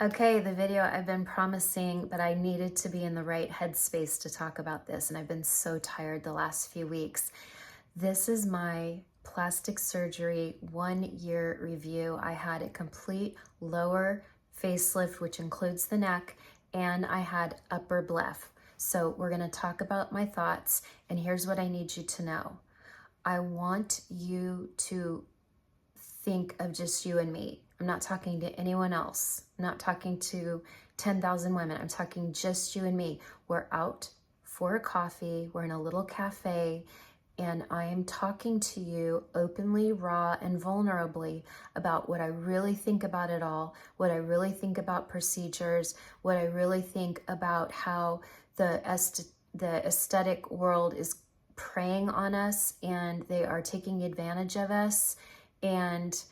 Okay, the video I've been promising, but I needed to be in the right headspace to talk about this, and I've been so tired the last few weeks. This is my plastic surgery 1 year review. I had a complete lower facelift, which includes the neck, and I had upper bleph. So we're gonna talk about my thoughts, and here's what I need you to know. I want you to think of just you and me. I'm not talking to anyone else. I'm not talking to 10,000 women. I'm talking just you and me. We're out for a coffee. We're in a little cafe, and I am talking to you openly, raw, and vulnerably about what I really think about it all, what I really think about procedures, what I really think about how the aesthetic world is preying on us and they are taking advantage of us, and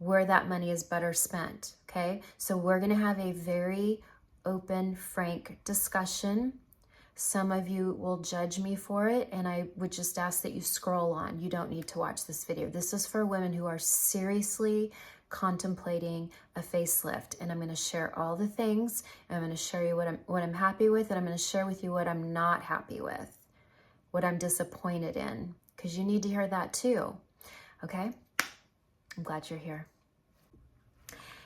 where that money is better spent. Okay, so we're going to have a very open, frank discussion. Some of you will judge me for it, and I would just ask that you scroll on. You don't need to watch this video. This is for women who are seriously contemplating a facelift, and I'm going to share all the things. I'm going to show you what I'm happy with, and I'm going to share with you what I'm not happy with, what I'm disappointed in, because you need to hear that too. Okay, I'm glad you're here.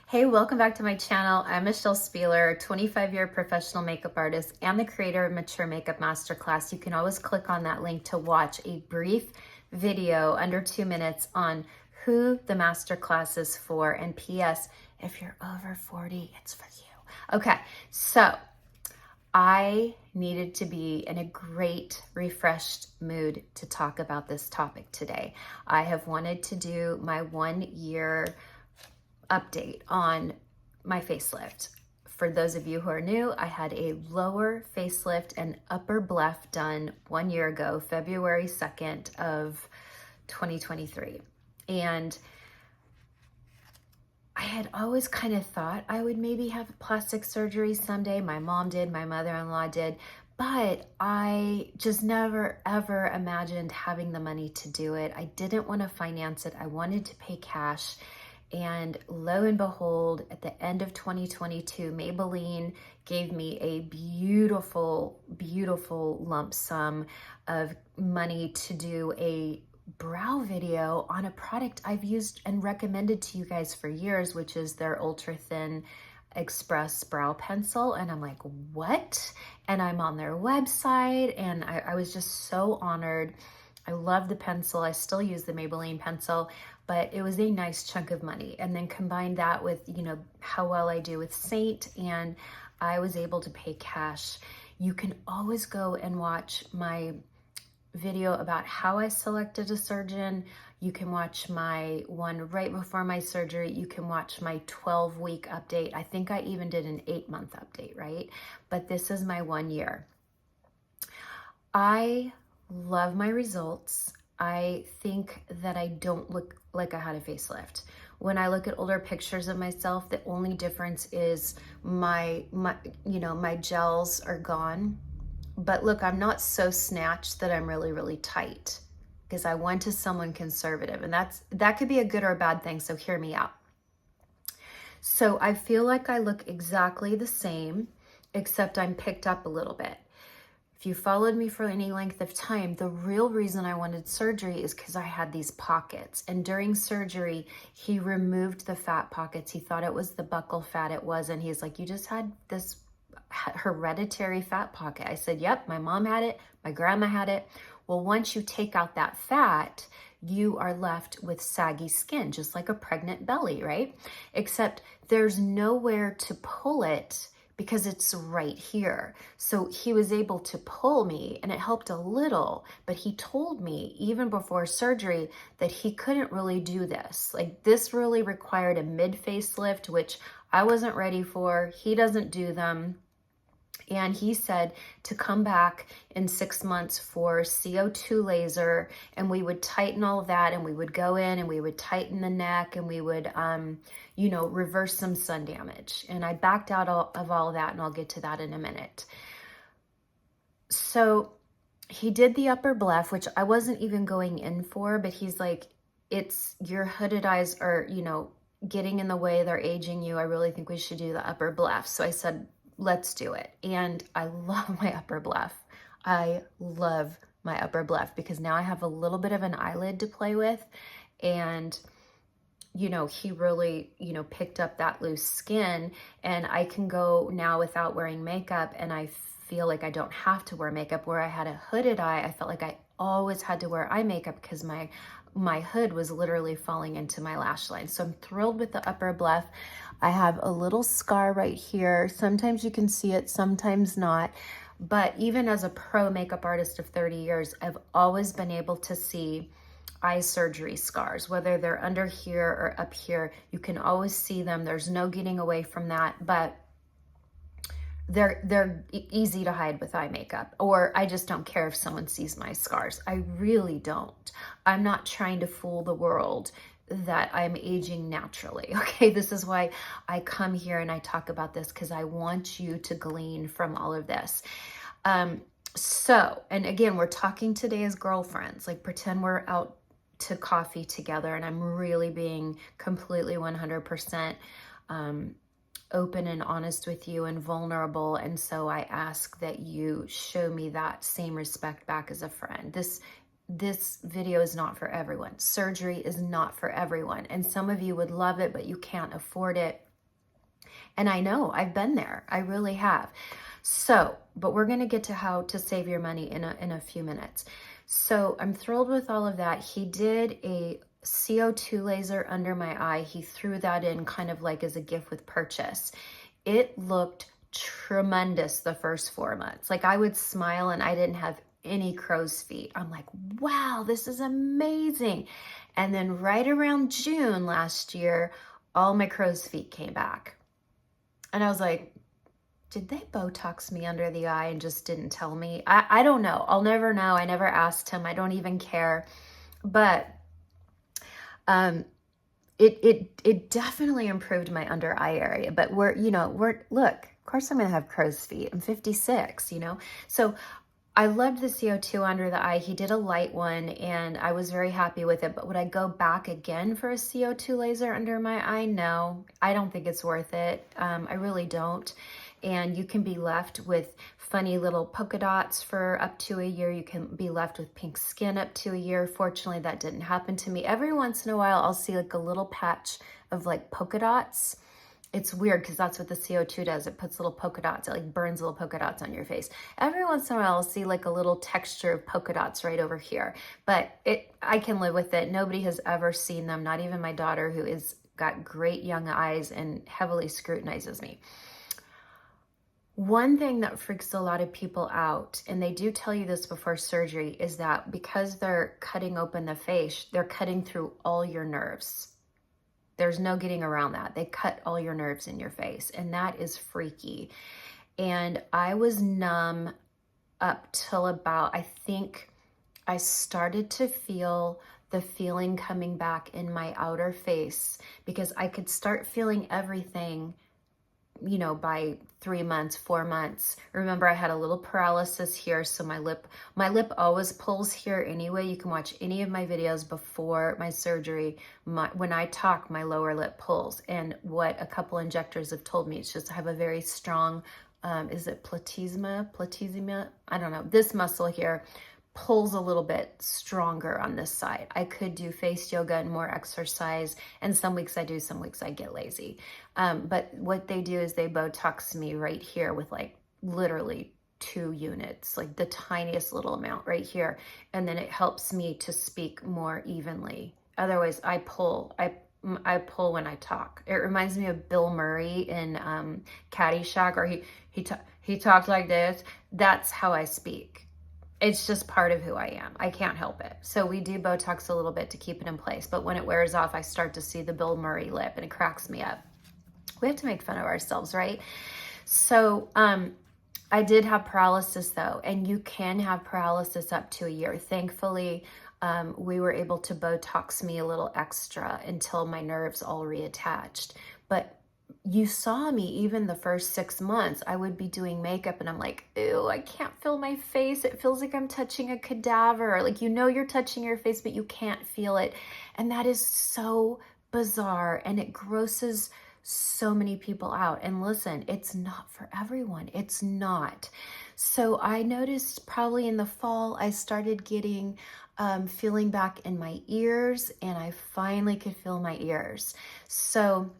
Hey, welcome back to my channel. I'm Michelle Spieler, 25-year professional makeup artist and the creator of Mature Makeup Masterclass. You can always click on that link to watch a brief video under 2 minutes on who the masterclass is for. And P.S., if you're over 40, it's for you. Okay, so I needed to be in a great, refreshed mood to talk about this topic today. I have wanted to do my 1 year update on my facelift. For those of you who are new, I had a lower facelift and upper bleph done 1 year ago, February 2nd of 2023. And I had always kind of thought I would maybe have plastic surgery someday. My mom did, my mother-in-law did, but I just never ever imagined having the money to do it. I didn't want to finance it. I wanted to pay cash. And lo and behold, at the end of 2022, Maybelline gave me a beautiful, beautiful lump sum of money to do a brow video on a product I've used and recommended to you guys for years, which is their ultra thin express brow pencil. And I'm like, what? And I'm on their website, and I was just so honored. I love the pencil. I still use the Maybelline pencil, but it was a nice chunk of money. And then combine that with, how well I do with Saint, and I was able to pay cash. You can always go and watch my video about how I selected a surgeon. You can watch my one right before my surgery. You can watch my 12-week update. I think I even did an 8-month update, right? But this is my 1 year. I love my results. I think that I don't look like I had a facelift. When I look at older pictures of myself, the only difference is my gels are gone. But look, I'm not so snatched that I'm really, really tight, because I went to someone conservative, and that could be a good or a bad thing. So hear me out. So I feel like I look exactly the same, except I'm picked up a little bit. If you followed me for any length of time, the real reason I wanted surgery is because I had these pockets. And during surgery, he removed the fat pockets. He thought it was the buccal fat. It wasn't. He's like, you just had this hereditary fat pocket. I said, yep, my mom had it. My grandma had it. Well, once you take out that fat, you are left with saggy skin, just like a pregnant belly, right? Except there's nowhere to pull it, because it's right here. So he was able to pull me, and it helped a little, but he told me even before surgery that he couldn't really do this. Like, this really required a mid facelift, which I wasn't ready for. He doesn't do them. And he said to come back in 6 months for CO2 laser, and we would tighten all of that, and we would go in and we would tighten the neck, and we would, reverse some sun damage. And I backed out of all of that, and I'll get to that in a minute. So he did the upper bleph, which I wasn't even going in for, but he's like, it's your hooded eyes are, getting in the way. They're aging you. I really think we should do the upper bluff. So I said, let's do it. And I love my upper bluff. I love my upper bluff because now I have a little bit of an eyelid to play with. And, you know, he really, you know, picked up that loose skin, and I can go now without wearing makeup, and I feel like I don't have to wear makeup. Where I had a hooded eye, I felt like I always had to wear eye makeup because my hood was literally falling into my lash line. So I'm thrilled with the upper bluff. I have a little scar right here. Sometimes you can see it, sometimes not. But even as a pro makeup artist of 30 years, I've always been able to see eye surgery scars, whether they're under here or up here. You can always see them. There's no getting away from that, but they're easy to hide with eye makeup, or I just don't care if someone sees my scars. I really don't. I'm not trying to fool the world that I'm aging naturally. Okay, this is why I come here and I talk about this, because I want you to glean from all of this. So, and again, we're talking today as girlfriends, like pretend we're out to coffee together, and I'm really being completely 100% open and honest with you and vulnerable. And so I ask that you show me that same respect back as a friend. This video is not for everyone. Surgery is not for everyone. And some of you would love it, but you can't afford it. And I know, I've been there. I really have. So, but we're going to get to how to save your money in a few minutes. So I'm thrilled with all of that. He did a CO2 laser under my eye. He threw that in kind of like as a gift with purchase. It looked tremendous the first 4 months. Like I would smile and I didn't have any crow's feet. I'm like, wow, this is amazing. And then right around June last year, all my crow's feet came back. And I was like, did they Botox me under the eye and just didn't tell me? I don't know. I'll never know. I never asked him. I don't even care. But it definitely improved my under eye area. But look, of course I'm going to have crow's feet. I'm 56, So I loved the CO2 under the eye. He did a light one and I was very happy with it. But would I go back again for a CO2 laser under my eye? No, I don't think it's worth it. I really don't. And you can be left with funny little polka dots for up to a year. You can be left with pink skin up to a year. Fortunately, that didn't happen to me. Every once in a while, I'll see like a little patch of like polka dots. It's weird because that's what the CO2 does. It puts little polka dots, it like burns little polka dots on your face. Every once in a while, I'll see like a little texture of polka dots right over here. But I can live with it. Nobody has ever seen them, not even my daughter, who is got great young eyes and heavily scrutinizes me. One thing that freaks a lot of people out, and they do tell you this before surgery, is that because they're cutting open the face, they're cutting through all your nerves. There's no getting around that. They cut all your nerves in your face, and that is freaky. And I was numb up till about, I think I started to feel the feeling coming back in my outer face, because I could start feeling everything by 3 months, 4 months. Remember, I had a little paralysis here, so my lip always pulls here anyway. You can watch any of my videos before my surgery. When I talk, my lower lip pulls. And what a couple injectors have told me, it's just I have a very strong, is it platysma? I don't know. This muscle here pulls a little bit stronger on this side. I could do face yoga and more exercise, and some weeks I do, some weeks I get lazy. But what they do is they Botox me right here with like literally 2 units, like the tiniest little amount right here. And then it helps me to speak more evenly. Otherwise I pull when I talk. It reminds me of Bill Murray in Caddyshack, or he talked like this. That's how I speak. It's just part of who I am. I can't help it. So we do Botox a little bit to keep it in place. But when it wears off, I start to see the Bill Murray lip and it cracks me up. We have to make fun of ourselves, right? So I did have paralysis though, and you can have paralysis up to a year. Thankfully, we were able to Botox me a little extra until my nerves all reattached. But you saw me even the first 6 months, I would be doing makeup and I'm like, ew, I can't feel my face. It feels like I'm touching a cadaver. Like, you're touching your face, but you can't feel it. And that is so bizarre and it grosses so many people out. And listen, it's not for everyone. It's not. So I noticed probably in the fall, I started getting feeling back in my ears, and I finally could feel my ears. So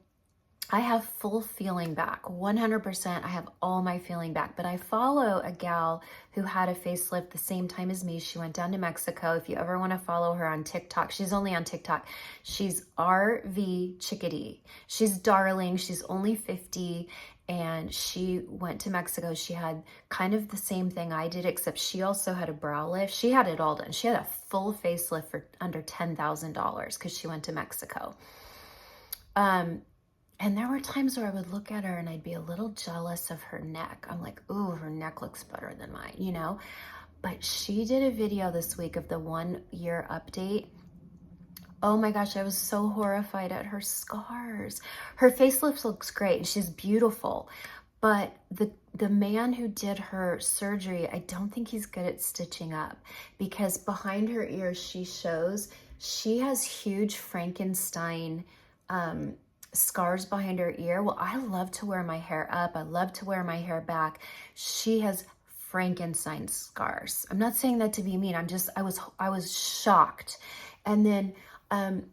I have full feeling back, 100%. I have all my feeling back, but I follow a gal who had a facelift the same time as me. She went down to Mexico. If you ever want to follow her on TikTok, she's only on TikTok. She's RV Chickadee. She's darling. She's only 50, and she went to Mexico. She had kind of the same thing I did, except she also had a brow lift. She had it all done. She had a full facelift for under $10,000 because she went to Mexico. And there were times where I would look at her and I'd be a little jealous of her neck. I'm like, ooh, her neck looks better than mine, you know? But she did a video this week of the 1 year update. Oh my gosh, I was so horrified at her scars. Her facelift looks great and she's beautiful. But the man who did her surgery, I don't think he's good at stitching up, because behind her ears, she has huge Frankenstein scars behind her ear. Well, I love to wear my hair up. I love to wear my hair back. She has Frankenstein scars. I'm not saying that to be mean. I was shocked. And then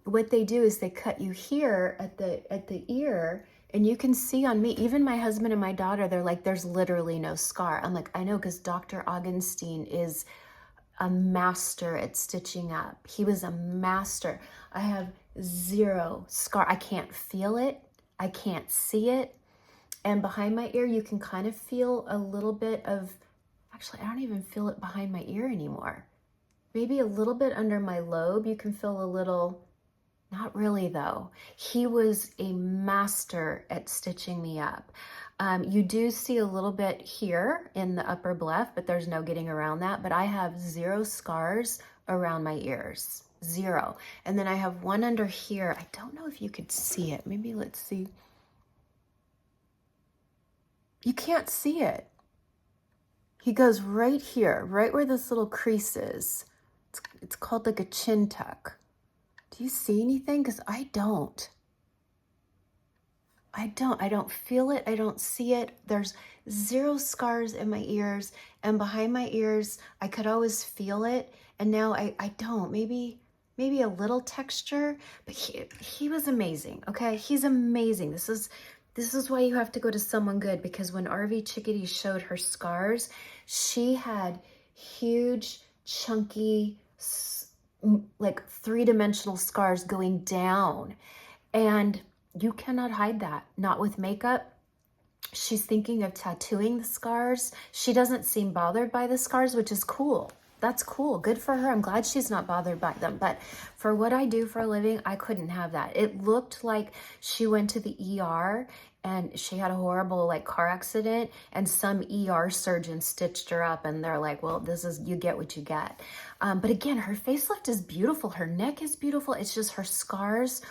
what they do is they cut you here at the ear, and you can see on me, even my husband and my daughter, they're like, there's literally no scar. I'm like, I know, because Dr. Augenstein is a master at stitching up. He was a master. I have zero scar. I can't feel it. I can't see it. And behind my ear, you can kind of feel a little bit of, actually, I don't even feel it behind my ear anymore. Maybe a little bit under my lobe. You can feel a little, not really though. He was a master at stitching me up. You do see a little bit here in the upper left, but there's no getting around that. But I have zero scars around my ears, zero. And then I have one under here. I don't know if you could see it. Maybe let's see. You can't see it. He goes right here, right where this little crease is. It's called like a chin tuck. Do you see anything? Because I don't. I don't feel it. I don't see it. There's zero scars in my ears, and behind my ears, I could always feel it. And now I don't. Maybe a little texture, but he was amazing. Okay. He's amazing. This is why you have to go to someone good, because when RV Chickadee showed her scars, she had huge, chunky, like 3-dimensional scars going down, and you cannot hide that, not with makeup. She's thinking of tattooing the scars. She doesn't seem bothered by the scars, which is cool. That's cool. Good for her. I'm glad she's not bothered by them. But for what I do for a living, I couldn't have that. It looked like she went to the ER and she had a horrible like car accident, and some ER surgeon stitched her up, and they're like, well, you get what you get. But again, her facelift is beautiful. Her neck is beautiful. It's just her scars.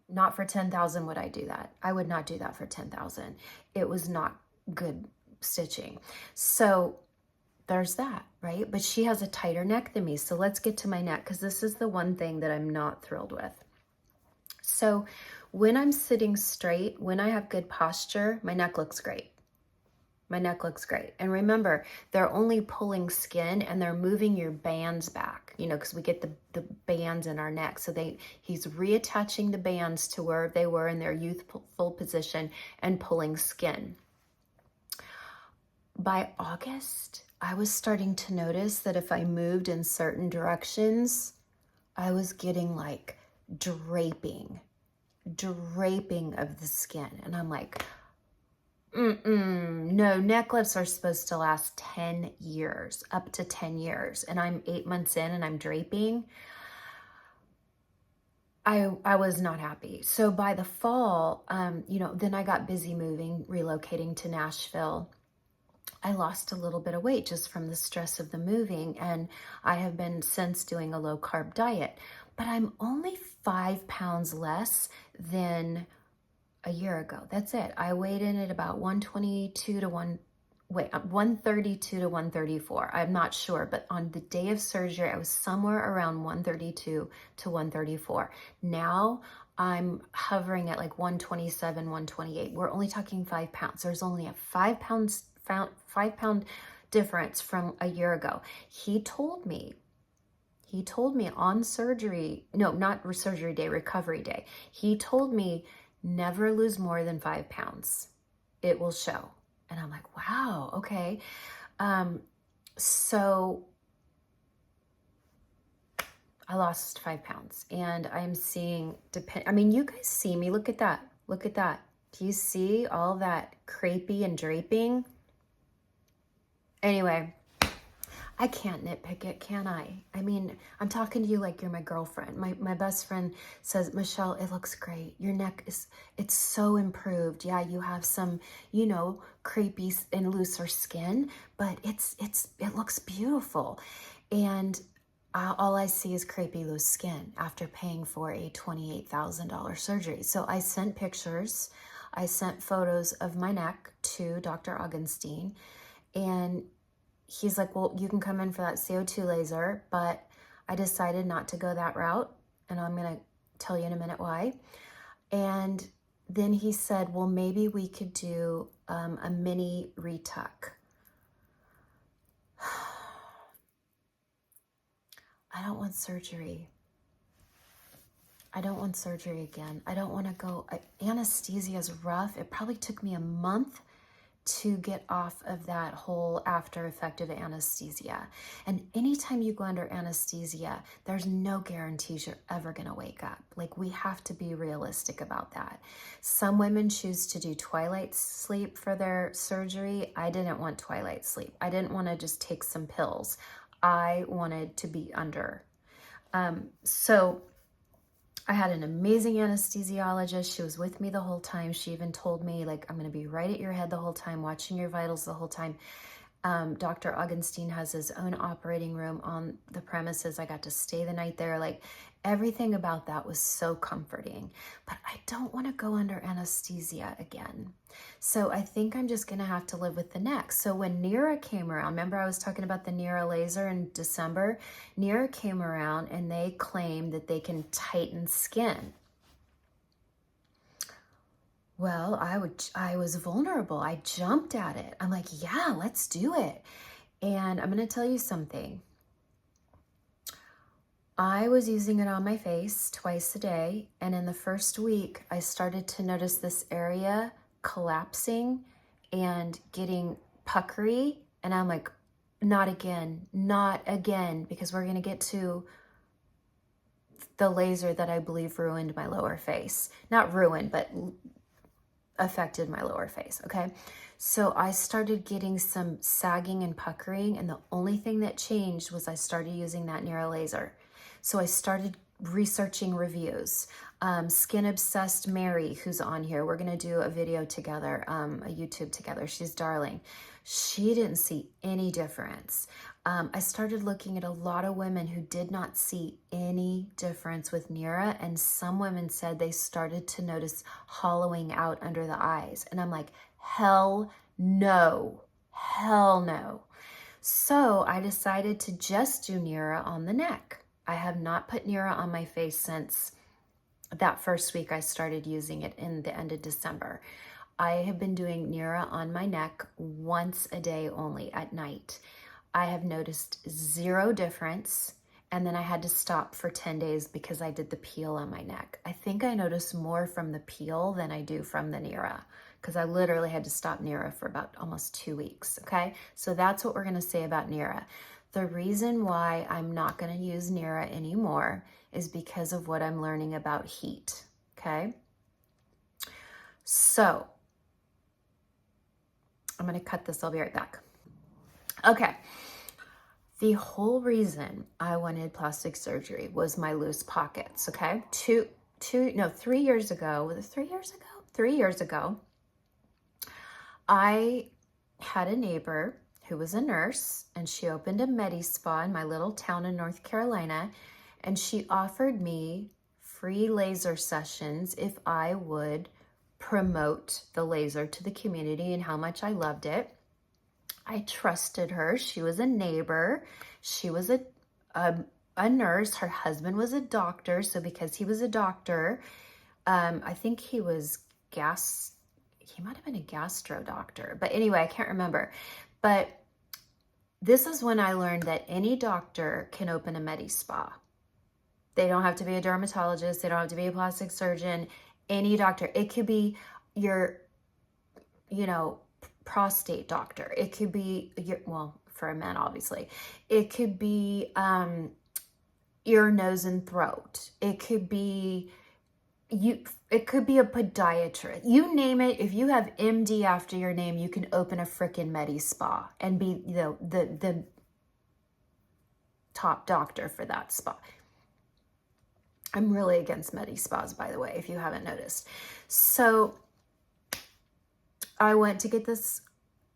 Not for 10,000 would I do that. I would not do that for 10,000. It was not good stitching. So there's that, right? But she has a tighter neck than me. So let's get to my neck, because this is the one thing that I'm not thrilled with. So when I'm sitting straight, when I have good posture, my neck looks great. My neck looks great. And remember, they're only pulling skin and they're moving your bands back, you know, because we get the bands in our neck. So he's reattaching the bands to where they were in their youthful position and pulling skin. By August, I was starting to notice that if I moved in certain directions, I was getting like draping of the skin. And I'm like, no, neck lifts are supposed to last 10 years, up to 10 years. And I'm 8 months in and I'm draping. I was not happy. So by the fall, then I got busy moving, relocating to Nashville. I lost a little bit of weight just from the stress of the moving. And I have been since doing a low carb diet, but I'm only 5 pounds less than a year ago. That's it. I weighed in at about 122 to wait, 132 to 134. I'm not sure, but on the day of surgery, I was somewhere around 132 to 134. Now I'm hovering at like 127, 128. We're only talking 5 pounds. There's only a 5 pound difference from a year ago. He told me on surgery, no, not surgery day, recovery day. He told me never lose more than 5 pounds. It will show. And I'm like, wow, okay. So I lost 5 pounds and I'm seeing, I mean, you guys see me. Look at that. Look at that. Do you see all that crepey and draping? Anyway, I can't nitpick it, can I? I mean, I'm talking to you like you're my girlfriend. My best friend says, Michelle, it looks great. Your neck it's so improved. Yeah, you have some, crepey and looser skin, but it looks beautiful. And all I see is crepey loose skin after paying for a $28,000 surgery. So I sent pictures. I sent photos of my neck to Dr. Augenstein, and he's like, well, you can come in for that CO2 laser, but I decided not to go that route. And I'm going to tell you in a minute why. And then he said, well, maybe we could do a mini retuck. I don't want surgery. I don't want surgery again. I don't want to go. Anesthesia is rough. It probably took me a month to get off of that whole after effect of anesthesia. And anytime you go under anesthesia, there's no guarantees you're ever going to wake up. Like, we have to be realistic about that. Some women choose to do twilight sleep for their surgery. I didn't want twilight sleep. I didn't want to just take some pills. I wanted to be under. So I had an amazing anesthesiologist. She was with me the whole time. She even told me, like, I'm going to be right at your head the whole time, watching your vitals the whole time. Dr. Augenstein has his own operating room on the premises. I got to stay the night there. Like, everything about that was so comforting. But I don't want to go under anesthesia again. So I think I'm just going to have to live with the neck. So when Nira came around, remember I was talking about the Nira laser in December? Nira came around and they claim that they can tighten skin. Well, I was vulnerable. I jumped at it. I'm like, yeah, let's do it. And I'm going to tell you something. I was using it on my face twice a day. And in the first week, I started to notice this area collapsing and getting puckery. And I'm like, not again, because we're going to get to the laser that I believe ruined my lower face. Not ruined, but affected my lower face, okay? So I started getting some sagging and puckering, and the only thing that changed was I started using that Nira laser. So I started researching reviews. Skin Obsessed Mary, who's on here, we're gonna do a video together, a YouTube together. She's darling. She didn't see any difference. I started looking at a lot of women who did not see any difference with Nira, and some women said they started to notice hollowing out under the eyes. And I'm like, hell no, hell no. So I decided to just do Nira on the neck. I have not put Nira on my face since that first week I started using it in the end of December. I have been doing Nira on my neck once a day only at night. I have noticed zero difference, and then I had to stop for 10 days because I did the peel on my neck. I think I noticed more from the peel than I do from the Nira, because I literally had to stop Nira for about almost 2 weeks, okay? So that's what we're gonna say about Nira. The reason why I'm not gonna use Nira anymore is because of what I'm learning about heat, okay? So, I'm gonna cut this, I'll be right back. Okay, the whole reason I wanted plastic surgery was my loose pockets, okay? 3 years ago, was it 3 years ago? 3 years ago, I had a neighbor who was a nurse, and she opened a Medi Spa in my little town in North Carolina, and she offered me free laser sessions if I would promote the laser to the community and how much I loved it. I trusted her. She was a neighbor. She was a nurse. Her husband was a doctor. So because he was a doctor, I think he was he might have been a gastro doctor. But anyway, I can't remember. But this is when I learned that any doctor can open a med spa. They don't have to be a dermatologist. They don't have to be a plastic surgeon. Any doctor. It could be your, prostate doctor. It could be well, for a man, obviously. It could be ear, nose, and throat. It could be it could be a podiatrist. You name it. If you have MD after your name, you can open a freaking med spa and be the top doctor for that spa. I'm really against med spas, by the way, if you haven't noticed. So I went to get this,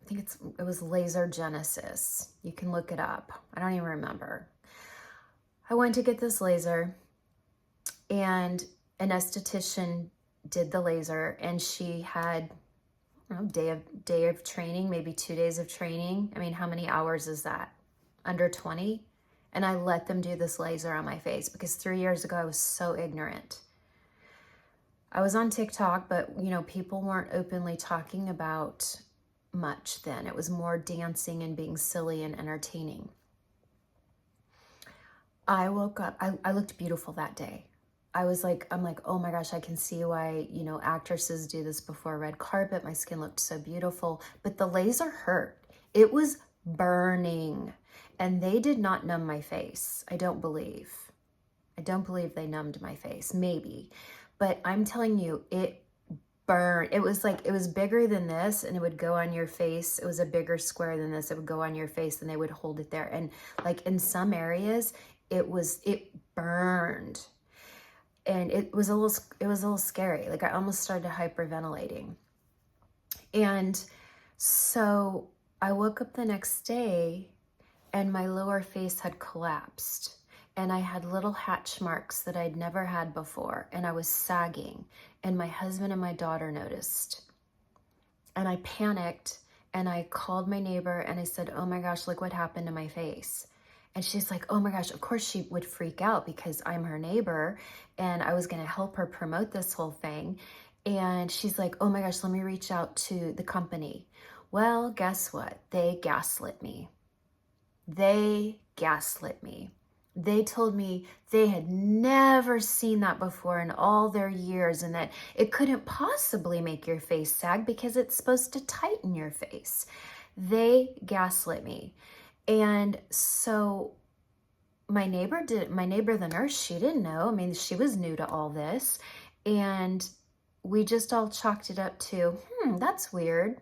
I think it was Laser Genesis. You can look it up. I don't even remember. I went to get this laser, and an esthetician did the laser, and she had day of training, maybe 2 days of training. I mean, how many hours is that? Under 20? And I let them do this laser on my face because 3 years ago I was so ignorant. I was on TikTok, but people weren't openly talking about much then. It was more dancing and being silly and entertaining. I woke up, I looked beautiful that day. I'm like, oh my gosh, I can see why, actresses do this before a red carpet. My skin looked so beautiful, but the laser hurt. It was burning, and they did not numb my face. I don't believe they numbed my face, maybe, but I'm telling you, it burned. It was bigger than this, and it would go on your face. It was a bigger square than this. It would go on your face, and they would hold it there. And like in some areas, it burned. And it was a little scary. Like I almost started hyperventilating. And so I woke up the next day and my lower face had collapsed. And I had little hatch marks that I'd never had before. And I was sagging. And my husband and my daughter noticed. And I panicked and I called my neighbor and I said, oh my gosh, look what happened to my face. And she's like, oh my gosh, of course she would freak out because I'm her neighbor and I was going to help her promote this whole thing. And she's like, oh my gosh, let me reach out to the company. Well, guess what? They gaslit me. They told me they had never seen that before in all their years and that it couldn't possibly make your face sag because it's supposed to tighten your face. They gaslit me. And so my neighbor, the nurse, she didn't know. I mean, she was new to all this. And we just all chalked it up to, that's weird.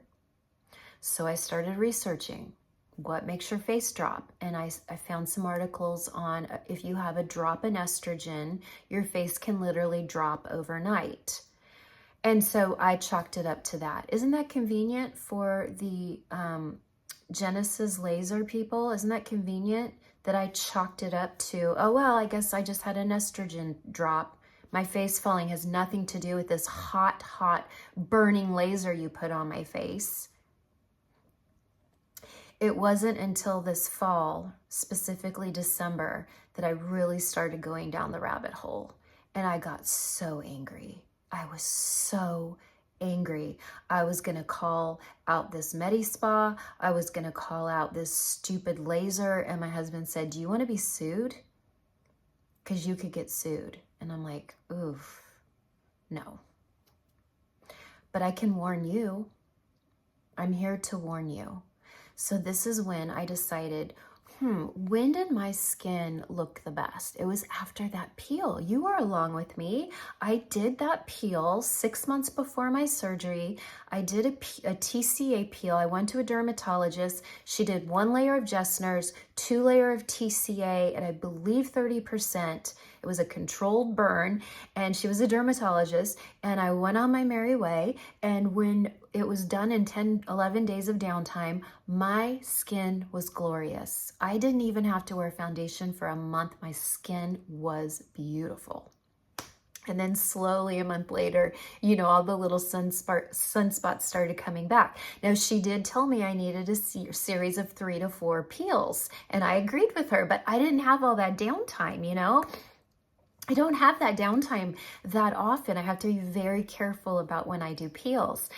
So I started researching what makes your face drop. And I found some articles on if you have a drop in estrogen, your face can literally drop overnight. And so I chalked it up to that. Isn't that convenient for the Genesis laser people? Isn't that convenient that I chalked it up to, oh, well, I guess I just had an estrogen drop. My face falling has nothing to do with this hot, burning laser you put on my face. It wasn't until this fall, specifically December, that I really started going down the rabbit hole. And I got so angry. I was so angry. I was going to call out this med spa. I was going to call out this stupid laser. And my husband said, do you want to be sued? Because you could get sued. And I'm like, oof, no. But I can warn you. I'm here to warn you. So this is when I decided, when did my skin look the best? It was after that peel. You were along with me. I did that peel 6 months before my surgery. I did a TCA peel. I went to a dermatologist. She did 1 layer of Jessner's, 2 layer of TCA, and I believe 30%. It was a controlled burn, and she was a dermatologist, and I went on my merry way. And when it was done in 10, 11 days of downtime, my skin was glorious. I didn't even have to wear foundation for a month. My skin was beautiful. And then slowly a month later, you know, all the little sunspots started coming back. Now, she did tell me I needed a series of 3 to 4 peels, and I agreed with her, but I didn't have all that downtime, you know? I don't have that downtime that often. I have to be very careful about when I do peels.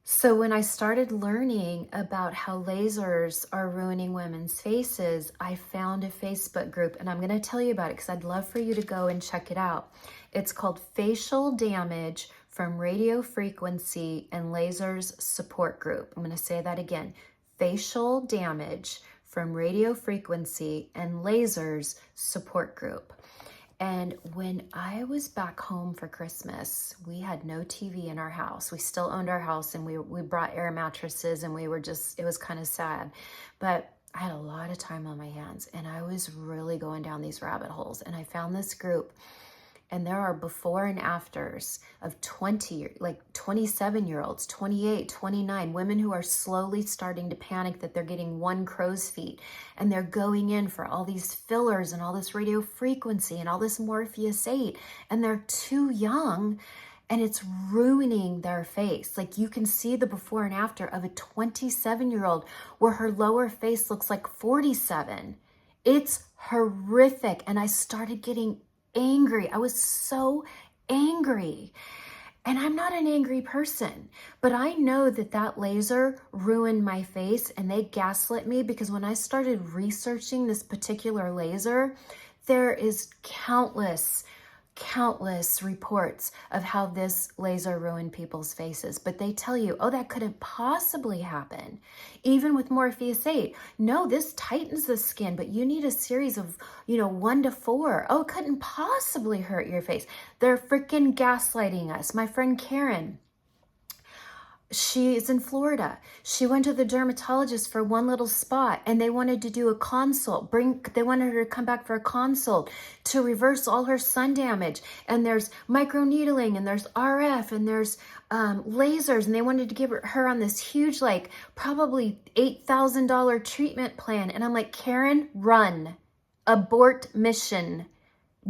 So when I started learning about how lasers are ruining women's faces, I found a Facebook group, and I'm going to tell you about it because I'd love for you to go and check it out. It's called Facial Damage from Radio Frequency and Lasers Support Group. I'm going to say that again. Facial Damage from Radio Frequency and Lasers Support Group. And when I was back home for Christmas, we had no TV in our house. We still owned our house, and we brought air mattresses, and we were just, it was kind of sad. But I had a lot of time on my hands, and I was really going down these rabbit holes. And I found this group, and there are before and afters of 27-year-olds, 28, 29, women who are slowly starting to panic that they're getting one crow's feet, and they're going in for all these fillers and all this radio frequency and all this Morpheus 8, and they're too young, and it's ruining their face. Like, you can see the before and after of a 27-year-old where her lower face looks like 47. It's horrific. And I started getting angry. I was so angry. And I'm not an angry person, but I know that that laser ruined my face, and they gaslit me, because when I started researching this particular laser, there is countless reports of how this laser ruined people's faces. But they tell you, oh, that couldn't possibly happen. Even with Morpheus 8. No, this tightens the skin, but you need a series of, 1 to 4. Oh, it couldn't possibly hurt your face. They're freaking gaslighting us. My friend Karen, she is in Florida. She went to the dermatologist for one little spot, and they wanted to do a consult. They wanted her to come back for a consult to reverse all her sun damage. And there's microneedling, and there's RF, and there's lasers, and they wanted to give her on this huge, probably $8,000 treatment plan. And I'm like, Karen, run. Abort mission.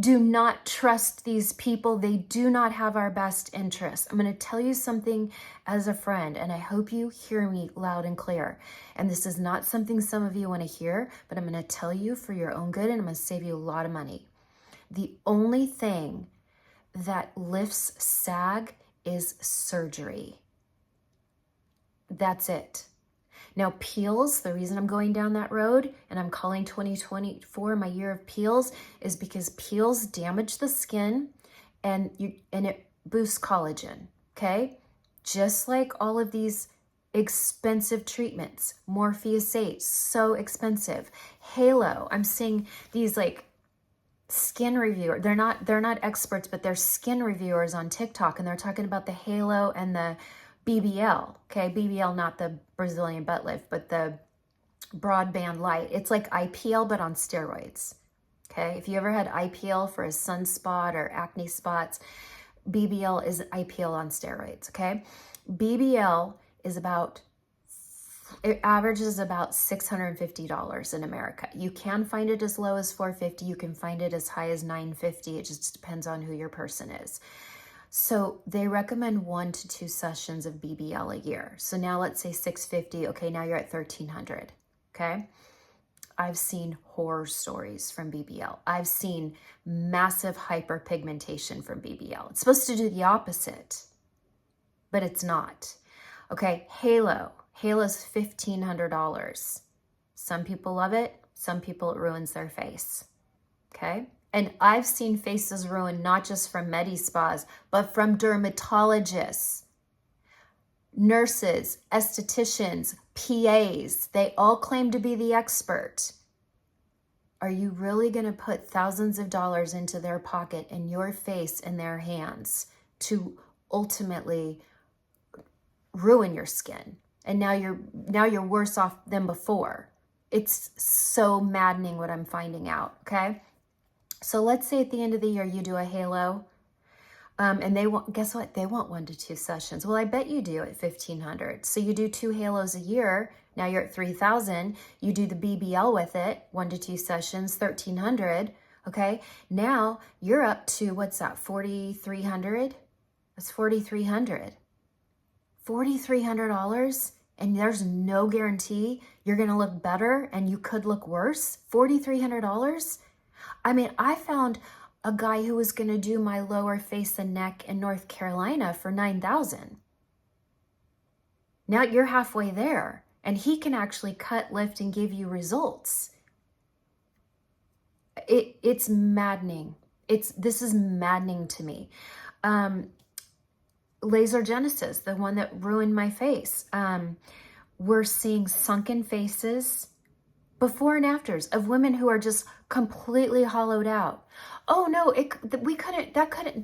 Do not trust these people. They do not have our best interests. I'm going to tell you something as a friend, and I hope you hear me loud and clear. And this is not something some of you want to hear, but I'm going to tell you for your own good, and I'm going to save you a lot of money. The only thing that lifts sag is surgery. That's it. Now, peels, the reason I'm going down that road and I'm calling 2024 my year of peels is because peels damage the skin, and it boosts collagen, okay? Just like all of these expensive treatments. Morpheus 8, so expensive. Halo, I'm seeing these skin reviewers. They're not experts, but they're skin reviewers on TikTok, and they're talking about the Halo and the BBL, okay? BBL, not the Brazilian butt lift, but the broadband light. It's like IPL, but on steroids, okay? If you ever had IPL for a sunspot or acne spots, BBL is IPL on steroids, okay? BBL is it averages about $650 in America. You can find it as low as $450. You can find it as high as $950. It just depends on who your person is. So they recommend 1 to 2 sessions of BBL a year. So now let's say $650. Okay, now you're at $1,300. Okay. I've seen horror stories from BBL. I've seen massive hyperpigmentation from BBL. It's supposed to do the opposite, but it's not. Okay, Halo. Halo's $1,500. Some people love it. Some people, it ruins their face. Okay. And I've seen faces ruined not just from med spas, but from dermatologists, nurses, estheticians, PAs. They all claim to be the expert. Are you really going to put thousands of dollars into their pocket and your face in their hands to ultimately ruin your skin? And now you're worse off than before. It's so maddening what I'm finding out, okay? So let's say at the end of the year you do a Halo, and they want, guess what? They want 1 to 2 sessions. Well, I bet you do at $1,500. So you do 2 Halos a year. Now you're at $3,000. You do the BBL with it, 1 to 2 sessions, $1,300. Okay, now you're up to, what's that, 4,300? That's 4,300. $4,300, and there's no guarantee you're gonna look better and you could look worse. $4,300? I mean, I found a guy who was gonna do my lower face and neck in North Carolina for $9,000. Now you're halfway there, and he can actually cut, lift, and give you results. It's maddening. This is maddening to me. Laser Genesis, the one that ruined my face. We're seeing sunken faces, before and afters of women who are just completely hollowed out. Oh no,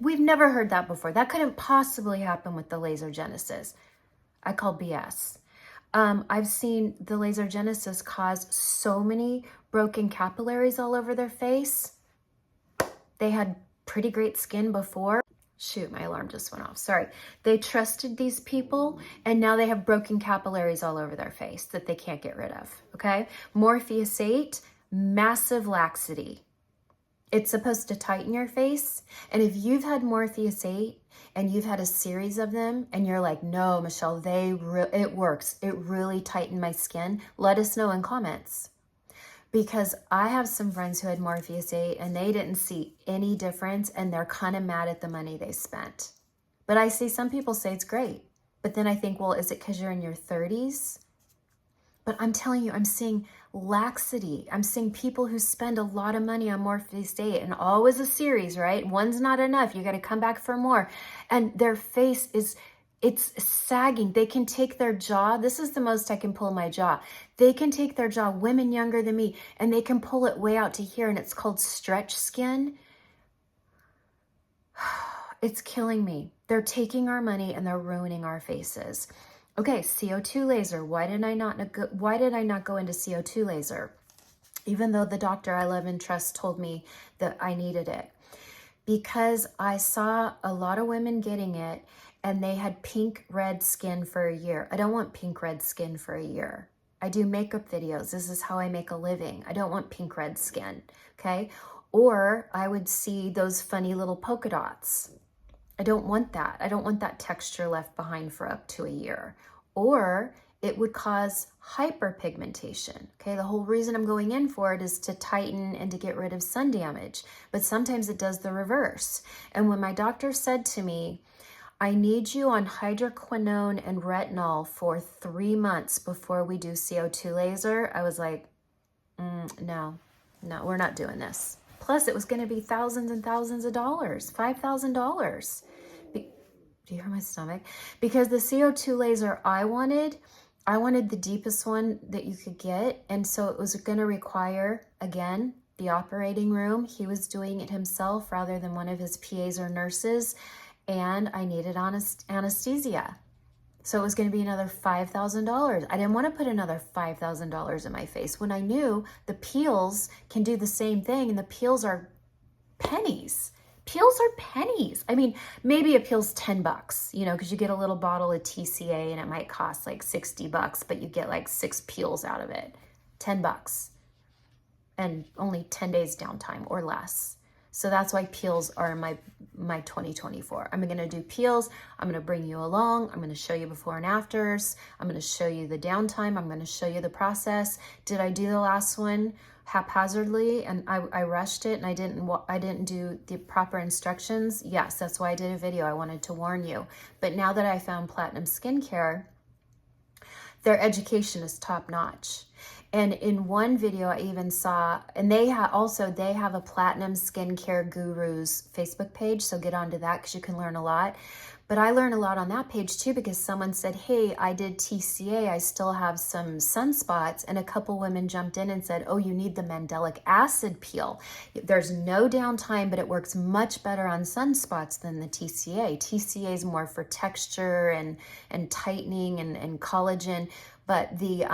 we've never heard that before. That couldn't possibly happen with the Laser Genesis. I call BS. I've seen the Laser Genesis cause so many broken capillaries all over their face. They had pretty great skin before. Shoot, my alarm just went off. Sorry. They trusted these people, and now they have broken capillaries all over their face that they can't get rid of, okay? Morpheus 8, massive laxity. It's supposed to tighten your face, and if you've had Morpheus 8 and you've had a series of them, and you're like, no, Michelle, it works. It really tightened my skin. Let us know in comments. Because I have some friends who had Morpheus 8 and they didn't see any difference, and they're kind of mad at the money they spent. But I see some people say it's great. But then I think, well, is it because you're in your 30s? But I'm telling you, I'm seeing laxity. I'm seeing people who spend a lot of money on Morpheus 8, and always a series, right? One's not enough. You got to come back for more. And their face it's sagging. They can take their jaw. This is the most I can pull my jaw. They can take their jaw, women younger than me, and they can pull it way out to here, and it's called stretch skin. It's killing me. They're taking our money and they're ruining our faces. Okay, CO2 laser. Why did I not go into CO2 laser? Even though the doctor I love and trust told me that I needed it. Because I saw a lot of women getting it, and they had pink red skin for a year. I don't want pink red skin for a year. I do makeup videos. This is how I make a living. I don't want pink red skin, okay? Or I would see those funny little polka dots. I don't want that. I don't want that texture left behind for up to a year. Or it would cause hyperpigmentation. Okay, the whole reason I'm going in for it is to tighten and to get rid of sun damage. But sometimes it does the reverse. And when my doctor said to me, I need you on hydroquinone and retinol for 3 months before we do CO2 laser, I was like, no, we're not doing this. Plus, it was going to be thousands and thousands of dollars, $5,000. Do you hear my stomach? Because the CO2 laser I wanted the deepest one that you could get. And so it was going to require, again, the operating room. He was doing it himself rather than one of his PAs or nurses. And I needed anesthesia. So it was going to be another $5,000. I didn't want to put another $5,000 in my face when I knew the peels can do the same thing, and the peels are pennies. Peels are pennies. I mean, maybe a peel's $10, you know, because you get a little bottle of TCA and it might cost like $60, but you get like 6 peels out of it. $10. And only 10 days downtime or less. So that's why peels are my 2024. I'm going to do peels. I'm going to bring you along. I'm going to show you before and afters. I'm going to show you the downtime. I'm going to show you the process. Did I do the last one haphazardly and I rushed it and I didn't do the proper instructions? Yes, that's why I did a video. I wanted to warn you. But now that I found Platinum Skincare, their education is top notch. And in one video I even saw, and they have a Platinum Skincare Gurus Facebook page, so get onto that because you can learn a lot. But I learned a lot on that page too, because someone said, hey, I did TCA, I still have some sunspots, and a couple women jumped in and said, oh, you need the mandelic acid peel. There's no downtime, but it works much better on sunspots than the TCA. TCA is more for texture and tightening and collagen, but the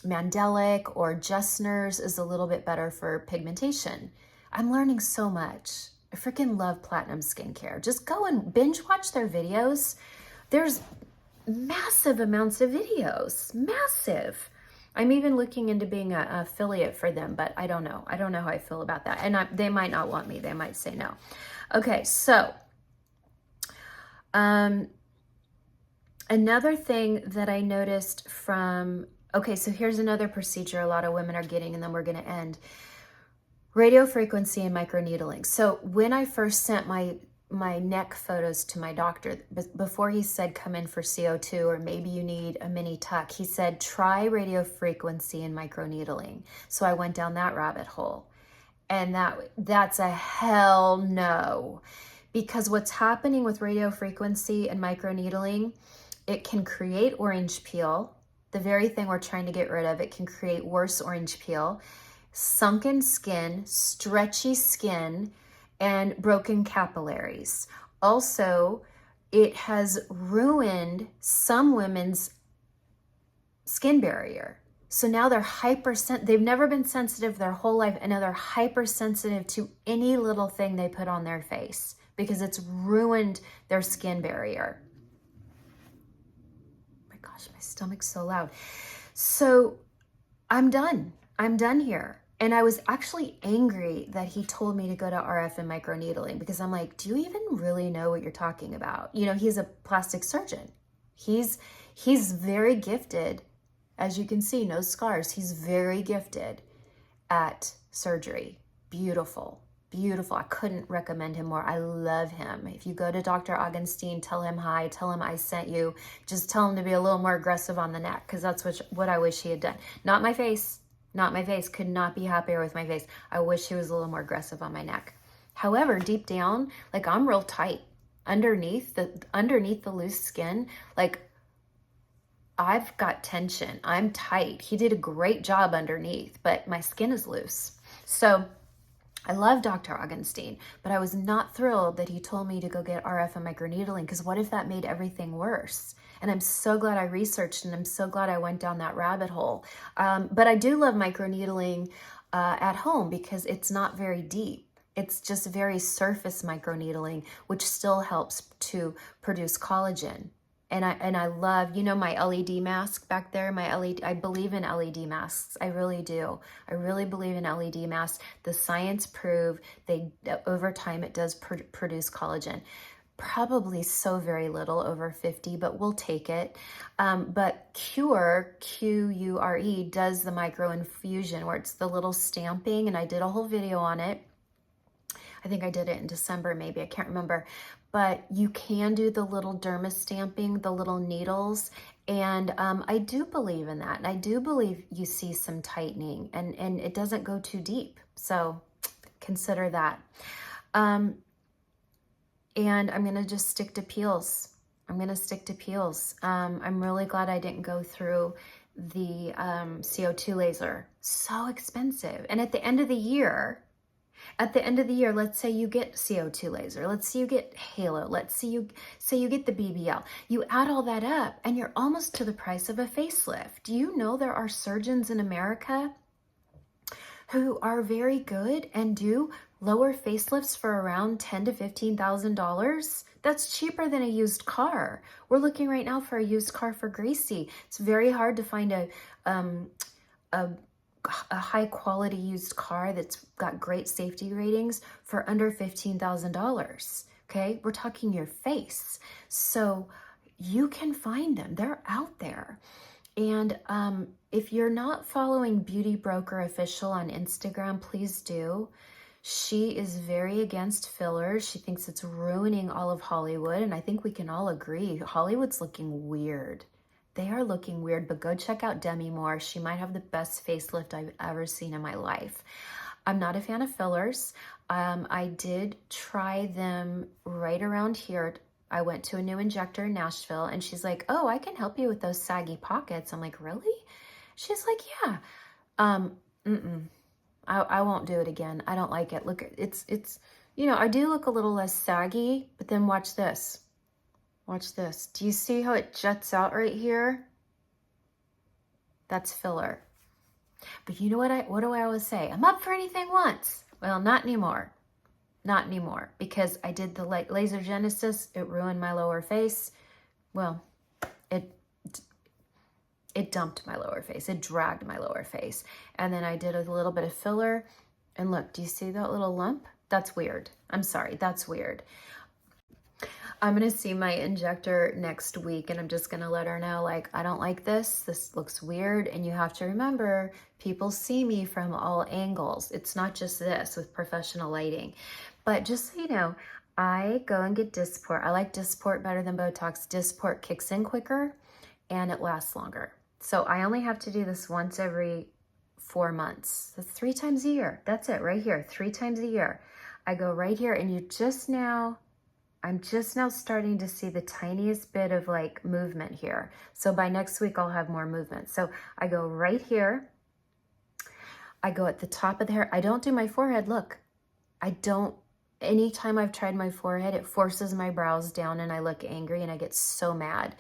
mandelic or Justner's is a little bit better for pigmentation. I'm learning so much. I freaking love Platinum Skincare. Just go and binge watch their videos. There's massive amounts of videos, massive. I'm even looking into being an affiliate for them, but I don't know. I don't know how I feel about that. And they might not want me. They might say no. Okay, so another thing that I noticed from, okay, so here's another procedure a lot of women are getting, and then we're going to end. Radio frequency and microneedling. So when I first sent my neck photos to my doctor, before he said come in for CO2 or maybe you need a mini tuck, he said try radio frequency and microneedling. So I went down that rabbit hole, and that's a hell no, because what's happening with radio frequency and microneedling, it can create orange peel, the very thing we're trying to get rid of. It can create worse orange peel, sunken skin, stretchy skin, and broken capillaries. Also, it has ruined some women's skin barrier. So now they're they've never been sensitive their whole life, and now they're hypersensitive to any little thing they put on their face because it's ruined their skin barrier. Oh my gosh, my stomach's so loud. So I'm done here. And I was actually angry that he told me to go to RF and microneedling, because I'm like, do you even really know what you're talking about? You know, he's a plastic surgeon. He's very gifted. As you can see, no scars. He's very gifted at surgery. Beautiful, beautiful. I couldn't recommend him more. I love him. If you go to Dr. Augenstein, tell him hi, tell him I sent you. Just tell him to be a little more aggressive on the neck, because that's what I wish he had done. Not my face. Not my face. Could not be happier with my face. I wish he was a little more aggressive on my neck. However, deep down, like, I'm real tight. Underneath the loose skin, like, I've got tension. I'm tight. He did a great job underneath, but my skin is loose. So I love Dr. Augenstein, but I was not thrilled that he told me to go get RF and microneedling, because what if that made everything worse? And I'm so glad I researched, and I'm so glad I went down that rabbit hole. But I do love microneedling at home, because it's not very deep. It's just very surface microneedling, which still helps to produce collagen. And I love, you know, my LED mask back there, I believe in LED masks. I really do. I really believe in LED masks. The science proved over time it does produce collagen. Probably so very little, over 50, but we'll take it. But Cure, Q-U-R-E, does the microinfusion, where it's the little stamping, and I did a whole video on it. I think I did it in December, maybe, I can't remember. But you can do the little derma stamping, the little needles, and I do believe in that. And I do believe you see some tightening, and it doesn't go too deep. So consider that. And I'm gonna just stick to peels. I'm really glad I didn't go through the CO2 laser. So expensive. And at the end of the year, let's say you get CO2 laser, let's say you get Halo, let's say you get the BBL. You add all that up, and you're almost to the price of a facelift. Do you know there are surgeons in America who are very good and do lower facelifts for around $10,000 to $15,000? That's cheaper than a used car. We're looking right now for a used car for Gracie. It's very hard to find a high quality used car that's got great safety ratings for under $15,000. Okay, we're talking your face. So you can find them. They're out there. And if you're not following Beauty Broker Official on Instagram, please do. She is very against fillers. She thinks it's ruining all of Hollywood. And I think we can all agree, Hollywood's looking weird. They are looking weird, but go check out Demi Moore. She might have the best facelift I've ever seen in my life. I'm not a fan of fillers. I did try them right around here. I went to a new injector in Nashville, and she's like, oh, I can help you with those saggy pockets. I'm like, really? She's like, yeah. I won't do it again. I don't like it. Look, it's, you know, I do look a little less saggy, but then watch this. Watch this. Do you see how it juts out right here? That's filler. But you know what do I always say? I'm up for anything once. Well, not anymore. Not anymore, because I did the laser genesis. It ruined my lower face. Well, it It dumped my lower face. It dragged my lower face. And then I did a little bit of filler. And look, do you see that little lump? That's weird. I'm sorry, that's weird. I'm going to see my injector next week, and I'm just going to let her know, like, I don't like this. This looks weird. And you have to remember, people see me from all angles. It's not just this with professional lighting. But just so you know, I go and get Dysport. I like Dysport better than Botox. Dysport kicks in quicker and it lasts longer. So I only have to do this once every 4 months. That's 3 times a year. That's it right here. 3 times a year. I go right here, and I'm just now starting to see the tiniest bit of like movement here. So by next week, I'll have more movement. So I go right here. I go at the top of the hair. I don't do my forehead. Look, anytime I've tried my forehead, it forces my brows down and I look angry and I get so mad.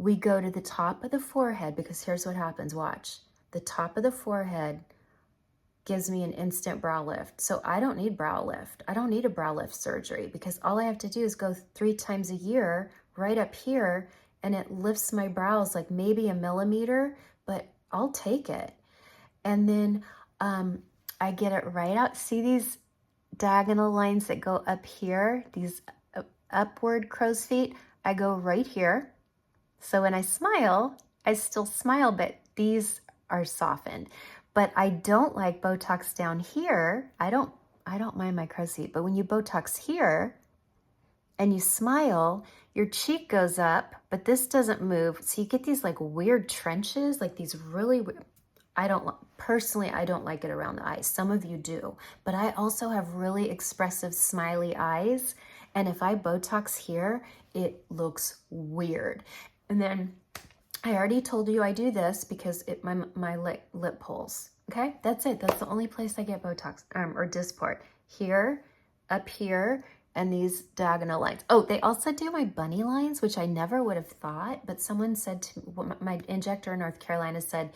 We go to the top of the forehead, because here's what happens. Watch. The top of the forehead gives me an instant brow lift. So I don't need brow lift. I don't need a brow lift surgery, because all I have to do is go 3 times a year right up here, and it lifts my brows like maybe a millimeter, but I'll take it. And then I get it right out. See these diagonal lines that go up here, these upward crow's feet? I go right here. So when I smile, I still smile, but these are softened. But I don't like Botox down here. I don't mind my crow's feet, but when you Botox here and you smile, your cheek goes up, but this doesn't move. So you get these like weird trenches, like these really weird. Personally, I don't like it around the eyes. Some of you do, but I also have really expressive, smiley eyes. And if I Botox here, it looks weird. And then I already told you I do this because my lip pulls. Okay, that's it. That's the only place I get Botox or Dysport. Here, up here, and these diagonal lines. Oh, they also do my bunny lines, which I never would have thought. But someone said to my injector in North Carolina said,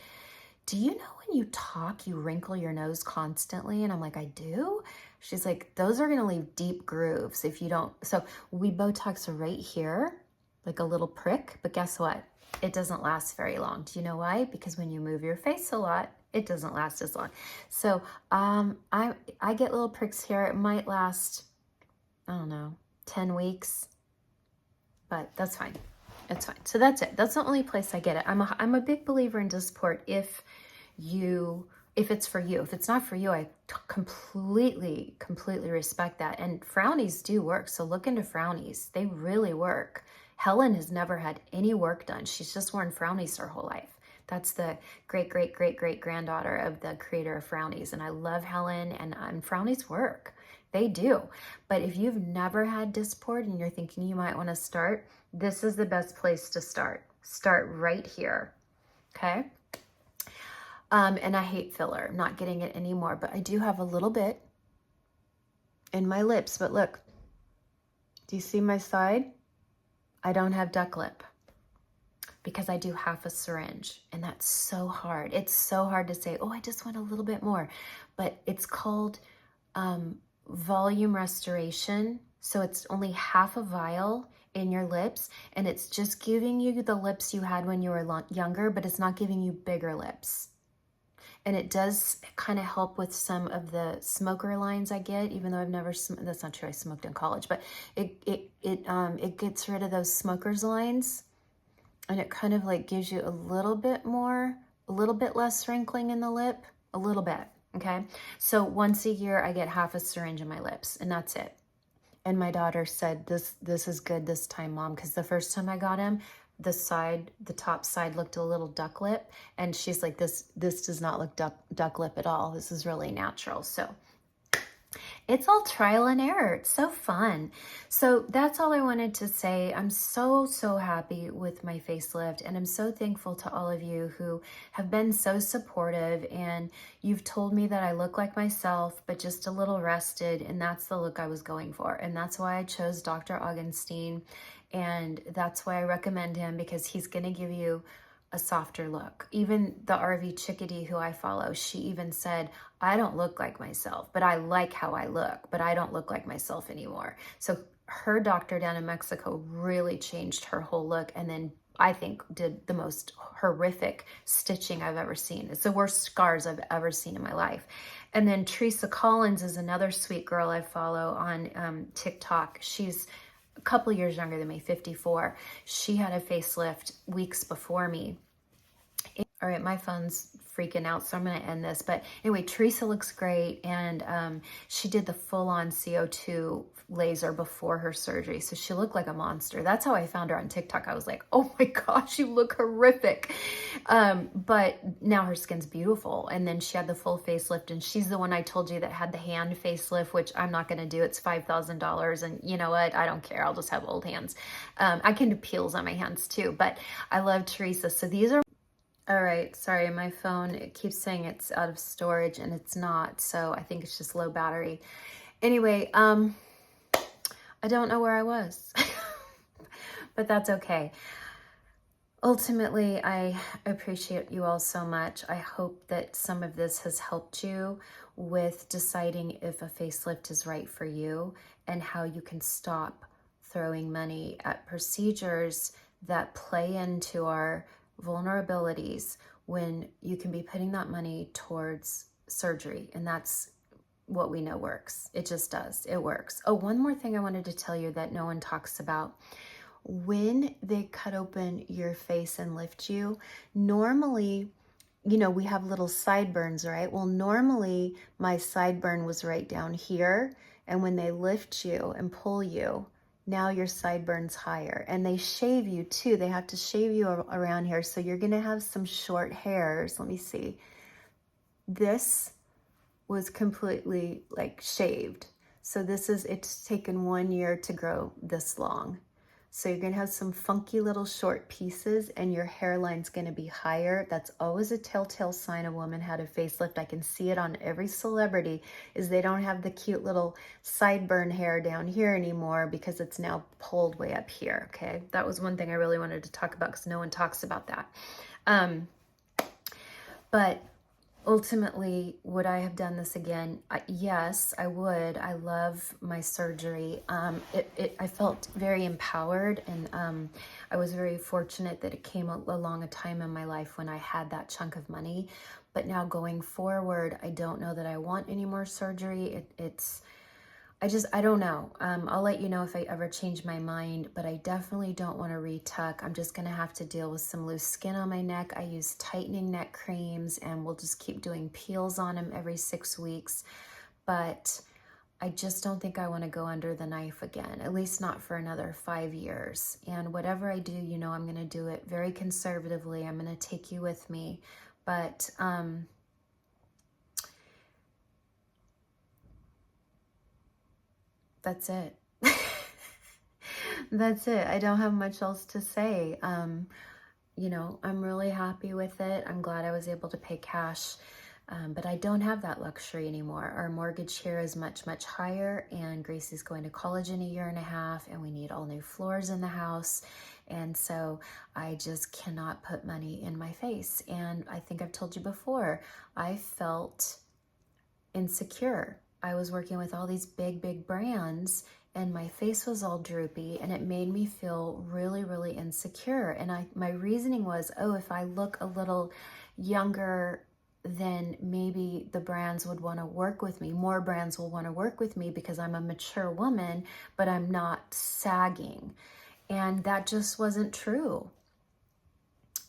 "Do you know when you talk, you wrinkle your nose constantly?" And I'm like, "I do?" She's like, "Those are gonna leave deep grooves if you don't." So we Botox right here, like a little prick. But guess what? It doesn't last very long. Do you know why? Because when you move your face a lot, it doesn't last as long. So I get little pricks here. It might last, I don't know, 10 weeks, but that's fine. It's fine. So that's it. That's the only place I get it. I'm a big believer in Dysport if it's for you. If it's not for you, I completely respect that. And frownies do work. So look into frownies. They really work. Helen has never had any work done. She's just worn frownies her whole life. That's the great granddaughter of the creator of frownies. And I love Helen, and frownies work. They do. But if you've never had Dysport and you're thinking you might want to start, this is the best place to start. Start right here. Okay? And I hate filler. I'm not getting it anymore, but I do have a little bit in my lips. But look, do you see my side? I don't have duck lip because I do half a syringe, and that's so hard. It's so hard to say, oh, I just want a little bit more, but it's called volume restoration. So it's only half a vial in your lips, and it's just giving you the lips you had when you were younger, but it's not giving you bigger lips. And it does kind of help with some of the smoker lines I get, even though I've never, that's not true, I smoked in college, but it gets rid of those smokers lines, and it kind of like gives you a little bit less wrinkling in the lip, a little bit, okay? So once a year I get half a syringe in my lips, and that's it. And my daughter said, this is good this time, Mom, because the first time I got him, the top side looked a little duck lip, and she's like, this does not look duck lip at all. This is really natural. So it's all trial and error. It's so fun. So that's all I wanted to say. I'm so happy with my facelift, and I'm so thankful to all of you who have been so supportive, and you've told me that I look like myself, but just a little rested, and that's the look I was going for. And that's why I chose Dr. Augenstein, and that's why I recommend him, because he's going to give you a softer look. Even the RV Chickadee who I follow, she even said, I don't look like myself, but I like how I look, but I don't look like myself anymore. So her doctor down in Mexico really changed her whole look, and then I think, did the most horrific stitching I've ever seen. It's the worst scars I've ever seen in my life. And then Teresa Collins is another sweet girl I follow on TikTok. She's a couple years younger than me, 54. She had a facelift weeks before me. All right, my phone's freaking out, so I'm going to end this. But anyway, Teresa looks great, and she did the full-on CO2 laser before her surgery, so she looked like a monster. That's how I found her on TikTok. I was like, oh my gosh, you look horrific. But now her skin's beautiful, and then she had the full facelift, and she's the one I told you that had the hand facelift, which I'm not going to do. It's $5,000, and you know what? I don't care. I'll just have old hands. I can do peels on my hands too, but I love Teresa. So these are all right, sorry, my phone, it keeps saying it's out of storage and it's not, so I think it's just low battery. Anyway, I don't know where I was, but that's okay. Ultimately, I appreciate you all so much. I hope that some of this has helped you with deciding if a facelift is right for you and how you can stop throwing money at procedures that play into our vulnerabilities when you can be putting that money towards surgery. And that's what we know works. It just does. It works. Oh, one more thing I wanted to tell you that no one talks about. When they cut open your face and lift you, normally, you know, we have little sideburns, right? Well, normally my sideburn was right down here. And when they lift you and pull you, now your sideburns higher. And they shave you too. They have to shave you around here. So you're going to have some short hairs. Let me see. This was completely like shaved. So it's taken 1 year to grow this long. So you're going to have some funky little short pieces and your hairline's going to be higher. That's always a telltale sign a woman had a facelift. I can see it on every celebrity is they don't have the cute little sideburn hair down here anymore because it's now pulled way up here. Okay. That was one thing I really wanted to talk about because no one talks about that. But ultimately, would I have done this again? Yes, I would. I love my surgery. I felt very empowered, and I was very fortunate that it came along a time in my life when I had that chunk of money. But now going forward, I don't know that I want any more surgery. I don't know. I'll let you know if I ever change my mind, but I definitely don't want to retuck. I'm just going to have to deal with some loose skin on my neck. I use tightening neck creams and we'll just keep doing peels on them every 6 weeks. But I just don't think I want to go under the knife again, at least not for another 5 years. And whatever I do, you know, I'm going to do it very conservatively. I'm going to take you with me. But, that's it. That's it. I don't have much else to say. You know, I'm really happy with it. I'm glad I was able to pay cash, but I don't have that luxury anymore. Our mortgage here is much, much higher, and Gracie's going to college in a year and a half, and we need all new floors in the house. And so I just cannot put money in my face. And I think I've told you before, I felt insecure. I was working with all these big, big brands and my face was all droopy and it made me feel really, really insecure. And my reasoning was, oh, if I look a little younger, then maybe the brands would want to work with me. More brands will want to work with me because I'm a mature woman, but I'm not sagging. And that just wasn't true.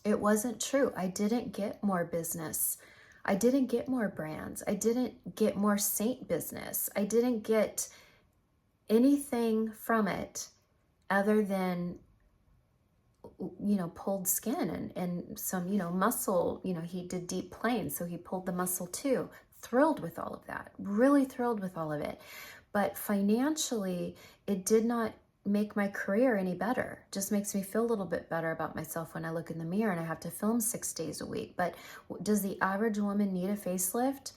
It wasn't true. I didn't get more business. I didn't get more brands. I didn't get more Saint business. I didn't get anything from it other than, you know, pulled skin and some, you know, muscle. You know, he did deep planes, so he pulled the muscle too. Thrilled with all of that. Really thrilled with all of it. But financially, it did not make my career any better. Just makes me feel a little bit better about myself when I look in the mirror and I have to film 6 days a week. But does the average woman need a facelift?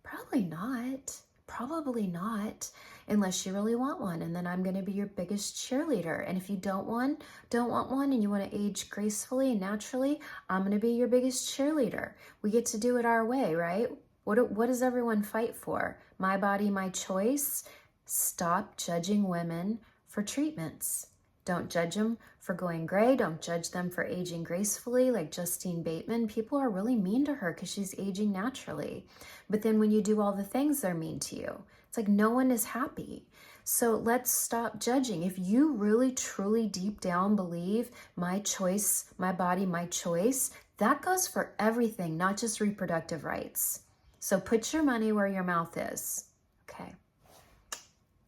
Probably not. Probably not, unless you really want one. And then I'm going to be your biggest cheerleader. And if you don't want one and you want to age gracefully and naturally, I'm going to be your biggest cheerleader. We get to do it our way, right? What does everyone fight for? My body, my choice. Stop judging women for treatments. Don't judge them for going gray. Don't judge them for aging gracefully. Like Justine Bateman, people are really mean to her because she's aging naturally. But then when you do all the things, they're mean to you. It's like no one is happy. So let's stop judging. If you really, truly, deep down believe my choice, my body, my choice, that goes for everything, not just reproductive rights. So put your money where your mouth is. Okay.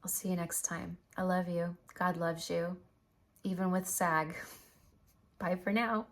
I'll see you next time. I love you. God loves you, even with SAG. Bye for now.